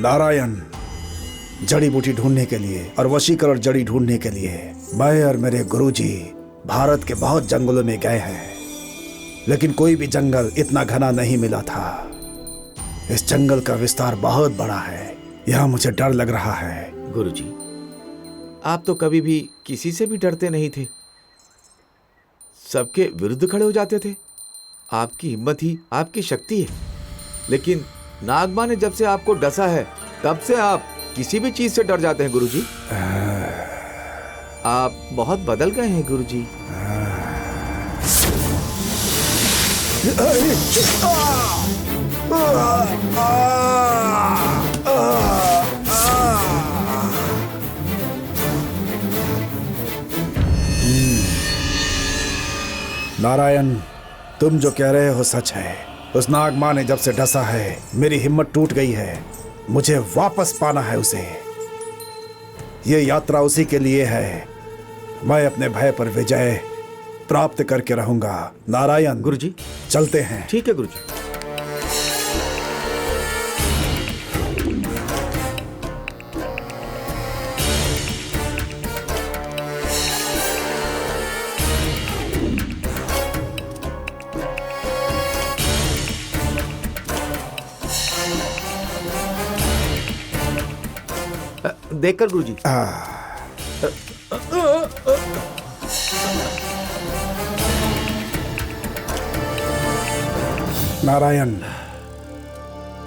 नारायण, जड़ी बूटी ढूंढने के लिए और वशीकरण जड़ी ढूंढने के लिए मैं और मेरे गुरुजी भारत के बहुत जंगलों में गए हैं, लेकिन कोई भी जंगल इतना घना नहीं मिला था। इस जंगल का विस्तार बहुत बड़ा है। यहाँ मुझे डर लग रहा है। गुरुजी, आप तो कभी भी किसी से भी डरते नहीं थे, सबके विरुद्ध खड़े हो जाते थे। आपकी हिम्मत ही आपकी शक्ति है। लेकिन नागमां ने जब से आपको डसा है तब से आप किसी भी चीज से डर जाते हैं गुरुजी। आप बहुत बदल गए हैं गुरुजी। नारायण, तुम जो कह रहे हो सच है। उस नागमां ने जब से डसा है मेरी हिम्मत टूट गई है। मुझे वापस पाना है उसे। ये यात्रा उसी के लिए है। मैं अपने भय पर विजय प्राप्त करके रहूंगा। नारायण गुरुजी, चलते हैं। ठीक है गुरुजी। देखकर गुरुजी। नारायण,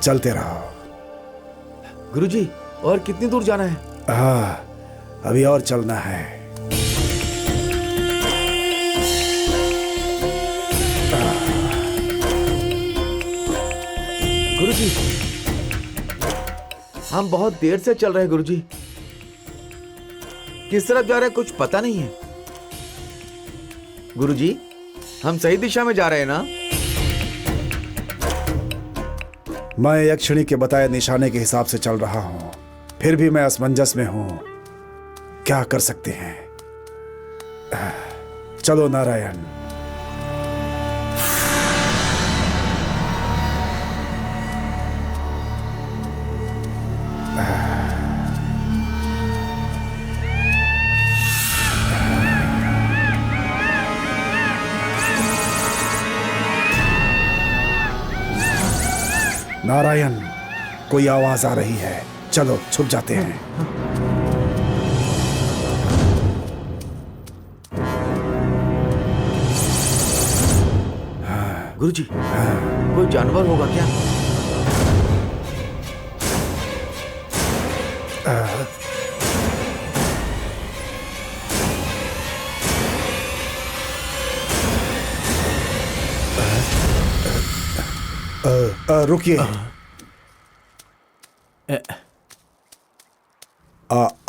चलते रहो। गुरुजी, और कितनी दूर जाना है? अभी और चलना है। गुरुजी, हम बहुत देर से चल रहे हैं गुरुजी। किस तरफ जा रहे हैं कुछ पता नहीं है। गुरुजी, हम सही दिशा में जा रहे हैं ना? मैं यक्षिणी के बताए निशाने के हिसाब से चल रहा हूं, फिर भी मैं असमंजस में हूं। क्या कर सकते हैं? चलो नारायण। नारायण, कोई आवाज आ रही है। चलो छुप जाते हैं। गुरुजी, कोई जानवर होगा क्या? रुकिए।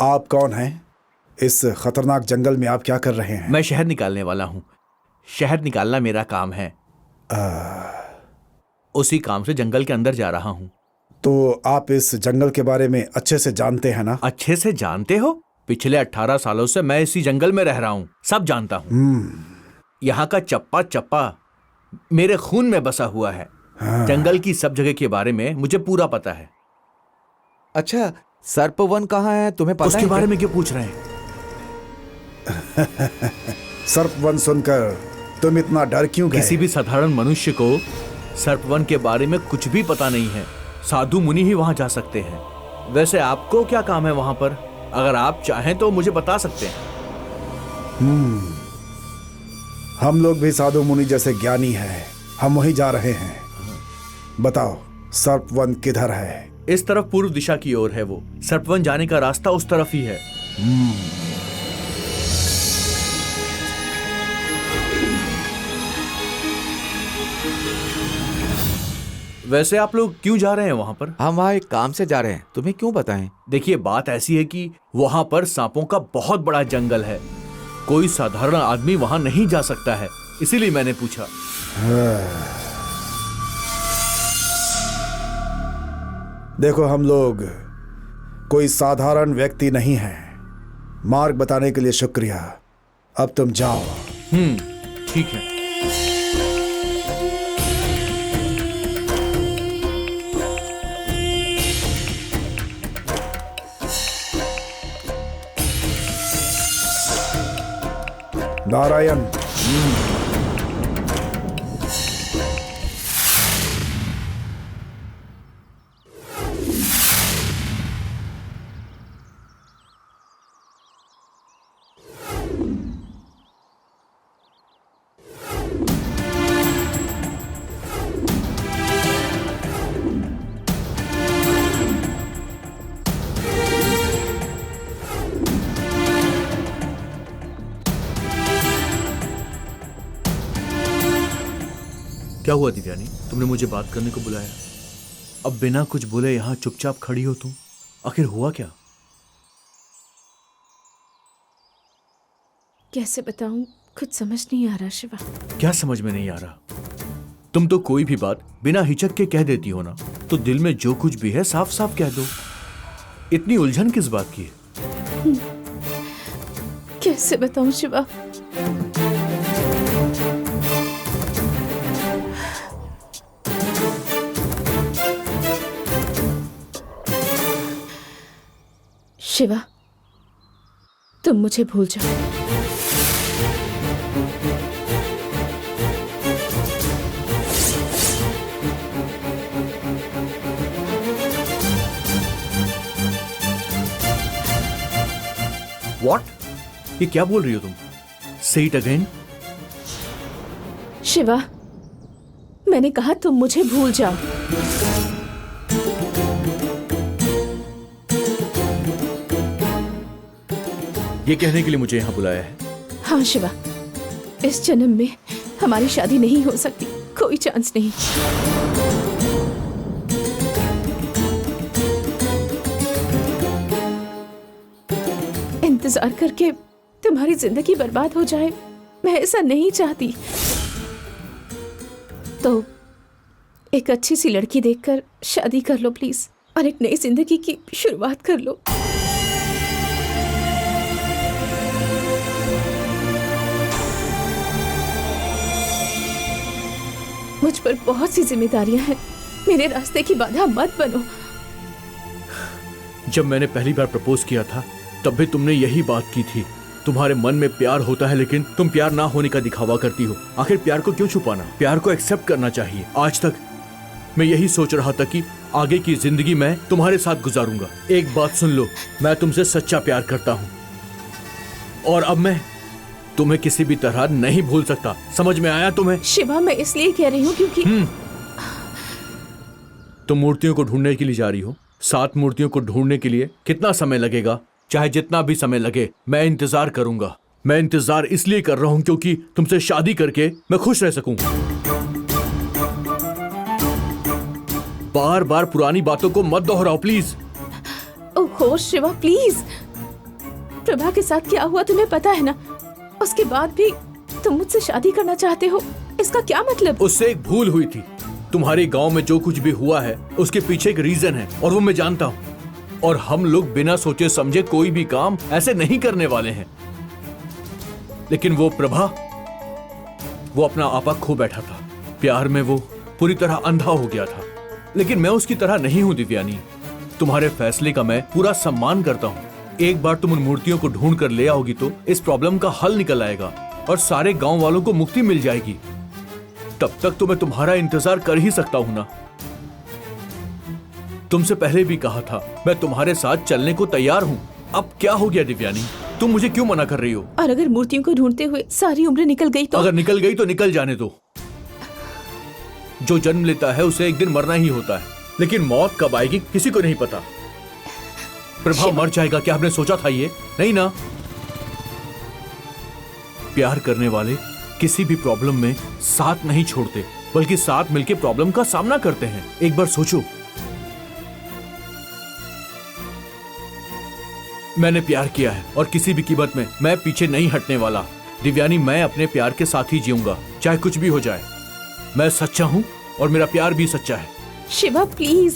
आप कौन हैं? इस खतरनाक जंगल में आप क्या कर रहे हैं? मैं शहद निकालने वाला हूं। शहद निकालना मेरा काम है। उसी काम से जंगल के अंदर जा रहा हूं। तो आप इस जंगल के बारे में अच्छे से जानते हैं ना? अच्छे से जानते हो? पिछले 18 सालों से मैं इसी जंगल में रह रहा हूं, सब जानता हूं। यहाँ का चप्पा चप्पा मेरे खून में बसा हुआ है। जंगल की सब जगह के बारे में मुझे पूरा पता है। अच्छा, सर्पवन कहाँ है तुम्हें पता है? उसके बारे में क्यों पूछ रहे हैं? सर्पवन सुनकर तुम इतना डर क्यों गए? किसी भी साधारण मनुष्य को सर्पवन के बारे में कुछ भी पता नहीं है। साधु मुनि ही वहां जा सकते हैं। वैसे आपको क्या काम है वहां पर? अगर आप चाहें तो मुझे बता सकते हैं। हम लोग भी साधु मुनि जैसे ज्ञानी हैं। हम वहीं जा रहे हैं। बताओ, सर्पवन किधर है? इस तरफ पूर्व दिशा की ओर है वो। सर्पवन जाने का रास्ता उस तरफ ही है। वैसे आप लोग क्यों जा रहे हैं वहां पर? हम वहाँ एक काम से जा रहे हैं, तुम्हें क्यों बताएं? देखिए, बात ऐसी है कि वहां पर सांपों का बहुत बड़ा जंगल है। कोई साधारण आदमी वहां नहीं जा सकता है, इसीलिए मैंने पूछा। देखो, हम लोग कोई साधारण व्यक्ति नहीं हैं। मार्ग बताने के लिए शुक्रिया। अब तुम जाओ। ठीक है। नारायण। क्या हुआ दिव्यानी, तुमने मुझे बात करने को बुलाया? अब बिना कुछ बोले यहां चुपचाप खड़ी हो तुम। आखिर हुआ क्या? कैसे बताऊं, कुछ समझ नहीं आ रहा शिवा। क्या समझ में नहीं आ रहा? तुम तो कोई भी बात बिना हिचक के कह देती हो ना, तो दिल में जो कुछ भी है साफ साफ कह दो। इतनी उलझन किस बात की है? कैसे बताऊं शिवा, शिवा तुम मुझे भूल जाओ। What? ये क्या बोल रही हो तुम? Say it again. शिवा मैंने कहा तुम मुझे भूल जाओ। ये कहने के लिए मुझे यहाँ बुलाया है? हाँ शिवा, इस जन्म में हमारी शादी नहीं हो सकती, कोई चांस नहीं। इंतजार करके तुम्हारी जिंदगी बर्बाद हो जाए, मैं ऐसा नहीं चाहती। तो एक अच्छी सी लड़की देखकर शादी कर लो प्लीज, और एक नई जिंदगी की शुरुआत कर लो। मुझ पर बहुत सी जिम्मेदारियां हैं, मेरे रास्ते की बाधा मत बनो। जब मैंने पहली बार प्रपोज किया था तब भी तुमने यही बात की थी। तुम्हारे मन में प्यार होता है लेकिन तुम प्यार ना होने का दिखावा करती हो। आखिर प्यार को क्यों छुपाना? प्यार को एक्सेप्ट करना चाहिए। आज तक मैं यही सोच रहा था कि आगे की जिंदगी मैं तुम्हारे साथ गुजारूंगा। एक बात सुन लो, मैं तुमसे सच्चा प्यार करता हूँ और अब मैं तुम्हें किसी भी तरह नहीं भूल सकता। समझ में आया तुम्हें? शिवा मैं इसलिए कह रही हूँ क्योंकि तुम मूर्तियों को ढूंढने के लिए जा रही हो। 7 मूर्तियों को ढूंढने के लिए कितना समय लगेगा? चाहे जितना भी समय लगे, मैं इंतजार करूंगा। मैं इंतजार इसलिए कर रहा हूं क्योंकि तुमसे शादी करके मैं खुश रह सकूं। बार बार पुरानी बातों को मत दोहराओ प्लीज। ओहो शिवा प्लीज, प्रभा के साथ क्या हुआ तुम्हें पता है ना? उसके बाद भी तुम मुझसे शादी करना चाहते हो, इसका क्या मतलब? उससे एक भूल हुई थी। तुम्हारे गांव में जो कुछ भी हुआ है उसके पीछे एक रीजन है और वो मैं जानता हूं। और हम लोग बिना सोचे समझे कोई भी काम ऐसे नहीं करने वाले हैं। लेकिन वो प्रभा, वो अपना आपा खो बैठा था। प्यार में वो पूरी तरह अंधा हो गया था। लेकिन मैं उसकी तरह नहीं हूं दिव्यानी। तुम्हारे फैसले का मैं पूरा सम्मान करता हूं। एक बार तुम उन मूर्तियों को ढूंढ कर ले आओगी तो इस प्रॉब्लम का हल निकल आएगा और सारे गांव वालों को मुक्ति मिल जाएगी। तब तक तो मैं तुम्हारा इंतजार कर ही सकता हूं ना। तुमसे पहले भी कहा था मैं तुम्हारे साथ चलने को तैयार हूं। अब क्या हो गया दिव्यानी? तुम मुझे क्यों मना कर रही हो? और अगर मूर्तियों को ढूंढते हुए सारी उम्र निकल गई तो? अगर निकल गई तो निकल जाने दो। जो जन्म लेता है उसे एक दिन मरना ही होता है, लेकिन मौत कब आएगी किसी को नहीं पता। प्रभा मर जाएगा क्या आपने सोचा था ये? नहीं ना। प्यार करने वाले किसी भी प्रॉब्लम में साथ नहीं छोड़ते, बल्कि साथ मिलकर प्रॉब्लम का सामना करते हैं। एक बार सोचो, मैंने प्यार किया है और किसी भी कीमत में मैं पीछे नहीं हटने वाला। दिव्यानी, मैं अपने प्यार के साथ ही जीऊंगा, चाहे कुछ भी हो जाए। मैं सच्चा हूं और मेरा प्यार भी सच्चा है। शिवा प्लीज,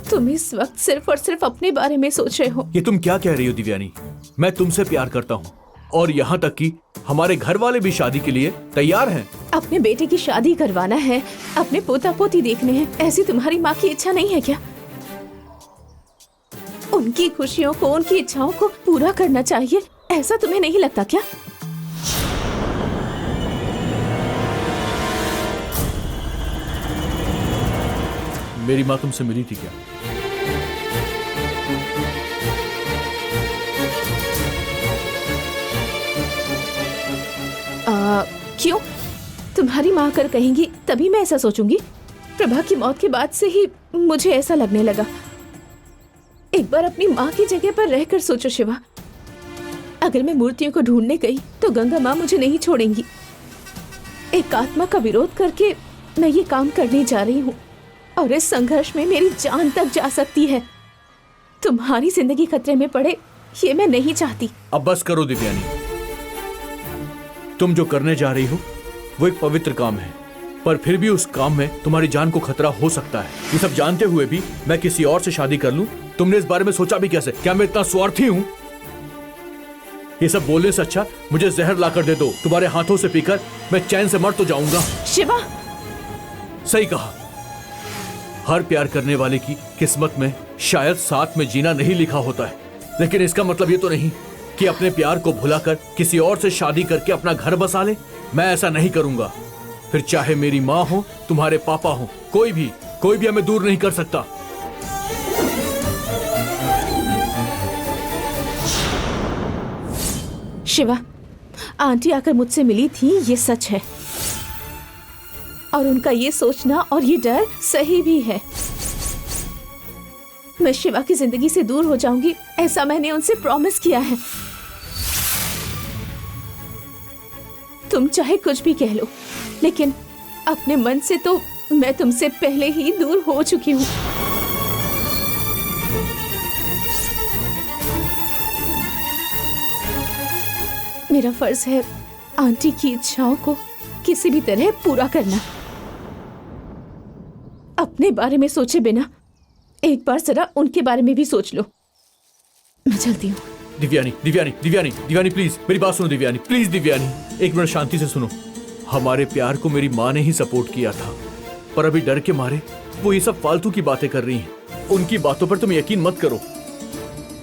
तुम इस वक्त सिर्फ और सिर्फ अपने बारे में सोच रहे हो। ये तुम क्या कह रही हो दिव्यानी? मैं तुमसे प्यार करता हूँ और यहाँ तक कि हमारे घर वाले भी शादी के लिए तैयार हैं। अपने बेटे की शादी करवाना है, अपने पोता पोती देखने हैं, ऐसी तुम्हारी माँ की इच्छा नहीं है क्या? उनकी खुशियों को, उनकी इच्छाओं को पूरा करना चाहिए, ऐसा तुम्हें नहीं लगता क्या? मेरी माँ तुमसे मिली थी क्या? क्यों? तुम्हारी माँ अगर कहेंगी तभी मैं ऐसा सोचूंगी। प्रभा की मौत के बाद से ही मुझे ऐसा लगने लगा। एक बार अपनी माँ की जगह पर रहकर सोचो शिवा, अगर मैं मूर्तियों को ढूंढने गई तो गंगा माँ मुझे नहीं छोड़ेंगी। एक आत्मा का विरोध करके मैं ये काम करने जा रही हूँ और इस संघर्ष में मेरी जान तक जा सकती है। तुम्हारी जिंदगी खतरे में पड़े ये मैं नहीं चाहती। अब बस करो दिव्यानी, तुम जो करने जा रही हो वो एक पवित्र काम है, पर फिर भी उस काम में तुम्हारी जान को खतरा हो सकता है। ये सब जानते हुए भी मैं किसी और से शादी कर लूं, तुमने इस बारे में सोचा भी कैसे? क्या मैं इतना स्वार्थी हूं? ये सब बोलने से अच्छा मुझे जहर लाकर दे दो, तुम्हारे हाथों से पीकर मैं चैन से मर तो जाऊंगा। शिवा, सही कहा, हर प्यार करने वाले की किस्मत में शायद साथ में जीना नहीं लिखा होता है, लेकिन इसका मतलब ये तो नहीं कि अपने प्यार को भुलाकर किसी और से शादी करके अपना घर बसा ले। मैं ऐसा नहीं करूंगा। फिर चाहे मेरी माँ हो, तुम्हारे पापा हो, कोई भी हमें दूर नहीं कर सकता। शिवा, आंटी आकर मुझसे मिली थी, ये सच है, और उनका ये सोचना और ये डर सही भी है। मैं शिवा की जिंदगी से दूर हो जाऊंगी, ऐसा मैंने उनसे प्रॉमिस किया है। तुम चाहे कुछ भी कह लो, लेकिन अपने मन से तो मैं तुमसे पहले ही दूर हो चुकी हूँ। मेरा फर्ज है आंटी की इच्छाओं को किसी भी तरह पूरा करना। अपने बारे में सोचे बिना एक बार जरा उनके बारे में भी सोच लो। मैं चलती हूँ। दिव्यानी प्लीज मेरी बात सुनो। दिव्यानी प्लीज, दिव्यानी एक मिनट शांति से सुनो। हमारे प्यार को मेरी माँ ने ही सपोर्ट किया था, पर अभी डर के मारे वो ये सब फालतू की बातें कर रही हैं। उनकी बातों पर तुम यकीन मत करो।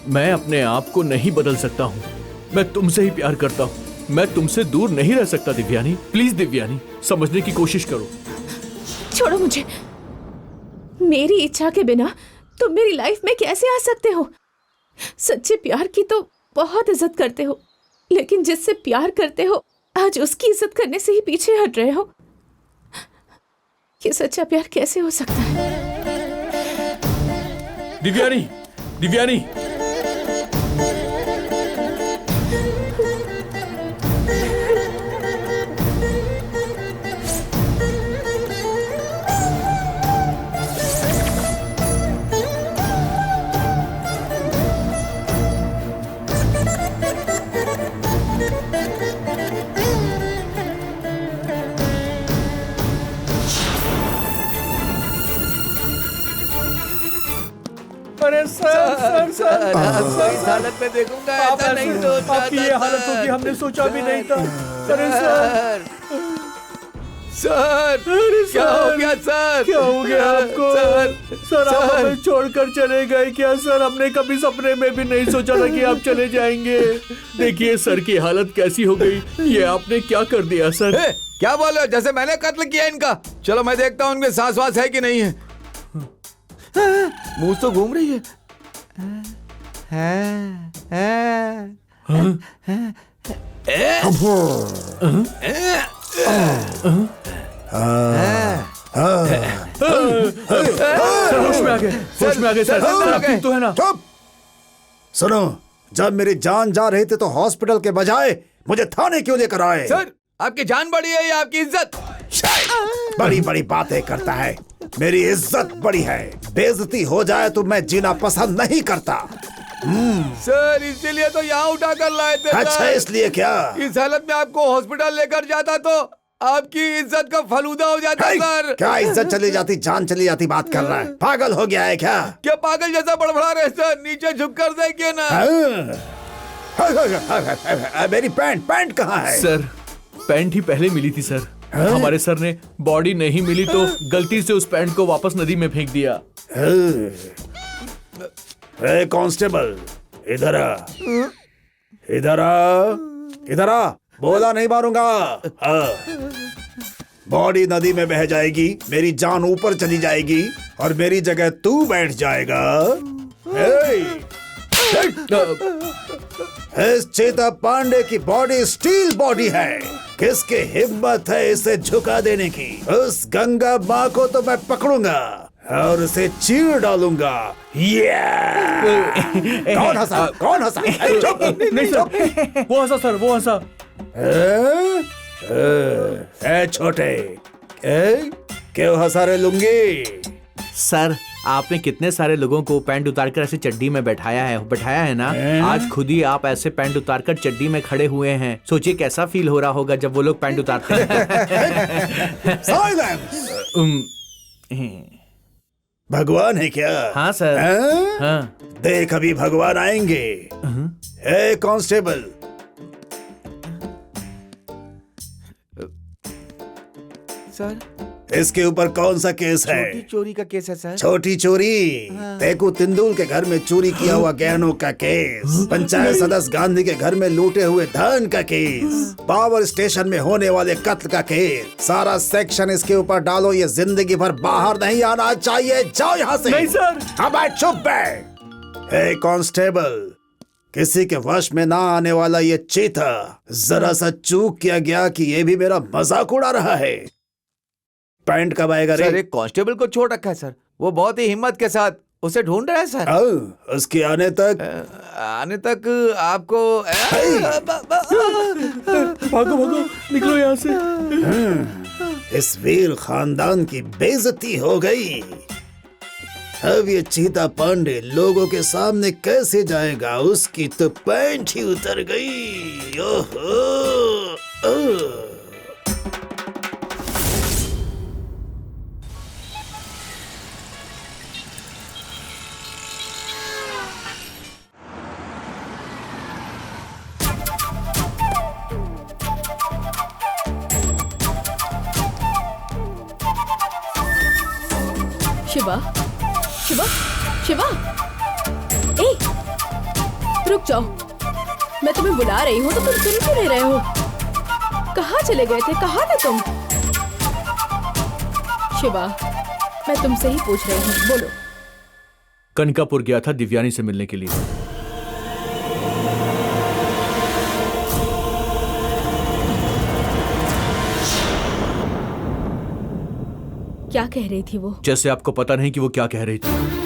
मैं अपने आप को नहीं बदल सकता हूँ। मैं तुमसे ही प्यार करता हूँ। मैं तुमसे दूर नहीं रह सकता दिव्यानी। प्लीज दिव्यानी, समझने की कोशिश करो। छोड़ो मुझे। मेरी इच्छा के बिना तुम मेरी लाइफ में कैसे आ सकते हो? सच्चे प्यार की तो बहुत इज्जत करते हो, लेकिन जिससे प्यार करते हो आज उसकी इज्जत करने से ही पीछे हट रहे हो। ये सच्चा प्यार कैसे हो सकता है? दिव्यानी अरे सर इस हालत में देखूंगा ऐसा नहीं सोचा आपकी ये हालत होगी हमने सोचा भी नहीं था। अरे सर क्या हो गया सर? क्या हो गया आपको? सर आप हमें छोड़कर चले गए क्या? सर हमने कभी सपने में भी नहीं सोचा था कि आप चले जाएंगे। देखिए सर की हालत कैसी हो गई। ये आपने क्या कर दिया सर? क्या बोल रहे हो? जैसे मैंने कत्ल किया इनका। चलो मैं देखता हूँ उनके सांस वास है कि नहीं है। मुंह तो घूम रही सर होश में आ गए सर आप ठीक तो है ना? चुप! सुनो, जब मेरी जान जा रही थी तो हॉस्पिटल के बजाय मुझे थाने क्यों लेकर आए? सर आपकी जान बड़ी है या आपकी इज्जत? बड़ी बड़ी बातें करता है। मेरी इज्जत बड़ी है। बेइज्जती हो जाए तो मैं जीना पसंद नहीं करता। सर इसीलिए तो यहाँ उठा कर लाए थे। अच्छा इसलिए क्या? इस हालत में आपको हॉस्पिटल लेकर जाता तो आपकी इज्जत का फलूदा हो जाता सर। क्या इज्जत चली जाती, जान चली जाती बात कर रहा है? पागल हो गया है क्या? क्या पागल जैसा बड़बड़ा रहे सर? नीचे झुक कर देखिए ना। मेरी पैंट कहाँ है? सर पैंट ही पहले मिली थी सर। हमारे सर ने बॉडी नहीं मिली तो गलती से उस पैंट को वापस नदी में फेंक दिया। कांस्टेबल इधर आ, इधर आ, इधर आ। बोला नहीं मारूंगा। बॉडी नदी में बह जाएगी, मेरी जान ऊपर चली जाएगी और मेरी जगह तू बैठ जाएगा। इस चेता पांडे की बॉडी स्टील बॉडी है। किसकी हिम्मत है इसे झुका देने की? उस गंगा माँ को तो मैं पकड़ूंगा और उसे चीर डालूंगा। कौन हंसा? कौन हंसा? चुप! नहीं सर, वो हंसा सर, वो हंसा। छोटे, क्यों हंसा रे लुंगी? सर, आपने कितने सारे लोगों को पैंट उतारकर ऐसे चड्डी में बैठाया है ना? आज खुद ही आप ऐसे पैंट उतारकर चड्डी में खड़े हुए हैं। सोचिए कैसा फील हो रहा होगा जब वो लोग पैंट उतारते हैं। भगवान है क्या? हाँ सर। हाँ। देख अभी भगवान आएंगे। ए कांस्टेबल, सर, इसके ऊपर कौन सा केस है? छोटी चोरी का केस है सर। छोटी चोरी? तेकू तिंदुल के घर में चोरी किया हुआ गहनों का केस, पंचायत सदस्य गांधी के घर में लूटे हुए धन का केस, पावर स्टेशन में होने वाले कत्ल का केस, सारा सेक्शन इसके ऊपर डालो। ये जिंदगी भर बाहर नहीं आना चाहिए। जाओ यहाँ से। नहीं सर। हाँ भाई चुप बैठ। हे कांस्टेबल, किसी के वश में ना आने वाला ये चीता जरा सा चूक किया गया कि ये भी मेरा मजाक उड़ा रहा है। पैंट कब आएगा रे? सर, एक कांस्टेबल को छोड़ रखा है सर। वो बहुत ही हिम्मत के साथ उसे ढूंढ रहा है सर। उसके आने तक आपको भागो भागो, निकलो यहाँ से। इस वीर खानदान की बेइज्जती हो गई। अब ये चीता पांडे लोगों के सामने कैसे जाएगा? उसकी तो पैंट ही उतर गई। ओहो। शिवा, शिवा, शिवा, ए, रुक जाओ। मैं तुम्हें बुला रही हूँ तो तुम सुन क्यों नहीं रहे हो? कहाँ चले गए थे? कहाँ थे तुम? शिवा, मैं तुमसे ही पूछ रही हूँ, बोलो। कनकापुर गया था दिव्यानी से मिलने के लिए। क्या कह रही थी वो? जैसे आपको पता नहीं कि वो क्या कह रही थी।